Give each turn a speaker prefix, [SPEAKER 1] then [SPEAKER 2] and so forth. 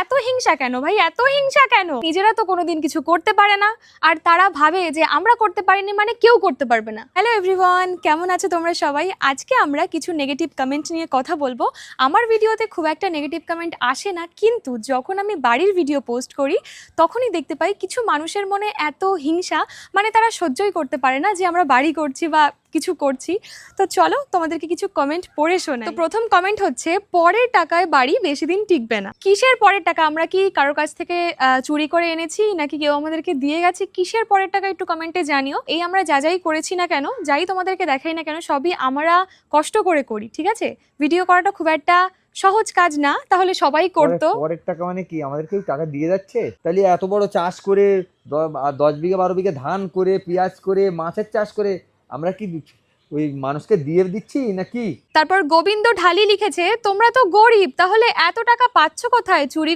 [SPEAKER 1] এত হিংসা কেন ভাই, এত হিংসা কেন? নিজেরা তো কোনোদিন কিছু করতে পারে না, আর তারা ভাবে যে আমরা করতে পারিনি মানে কেউ করতে পারবে না। হ্যালো এভরিওয়ান, কেমন আছো তোমরা সবাই? আজকে আমরা কিছু নেগেটিভ কমেন্ট নিয়ে কথা বলবো। আমার ভিডিওতে খুব একটা নেগেটিভ কমেন্ট আসে না, কিন্তু যখন আমি বাড়ির ভিডিও পোস্ট করি তখনই দেখতে পাই কিছু মানুষের মনে এত হিংসা, মানে তারা সহ্যই করতে পারে না যে আমরা বাড়ি করছি বা কিছু করছি। তো চলো তোমাদেরকে কিছু কমেন্ট পড়ে শোনাই। তো প্রথম কমেন্ট হচ্ছে, পরের টাকায় বাড়ি বেশি দিন টিকবে না। কিসের পরের টাকা? আমরা কি কারোর কাছ থেকে চুরি করে এনেছি, নাকি কেউ আমাদেরকে দিয়ে গেছে? কিসের পরের টাকা একটু কমেন্টে জানিও। এই আমরা যা যাই করেছি না কেন, যাই তোমাদেরকে দেখাই না কেন, সবই আমরা কষ্ট করে করি, ঠিক আছে? ভিডিও করাটা খুব একটা সহজ কাজ না, তাহলে সবাই করতো।
[SPEAKER 2] পরের টাকা মানে কি, আমাদের কেউ টাকা দিয়ে যাচ্ছে? তাহলে এত বড় চাষ করে 10 বিঘা 12 বিঘা ধান করে, পেঁয়াজ করে, মাছের চাষ করে আমরা কি ওই মানুষকে দিয়ে দিচ্ছি নাকি?
[SPEAKER 1] তারপর গোবিন্দ ঢালি লিখেছে, তোমরা তো গরিব, তাহলে এত টাকা পাচ্ছ কোথায়? চুরি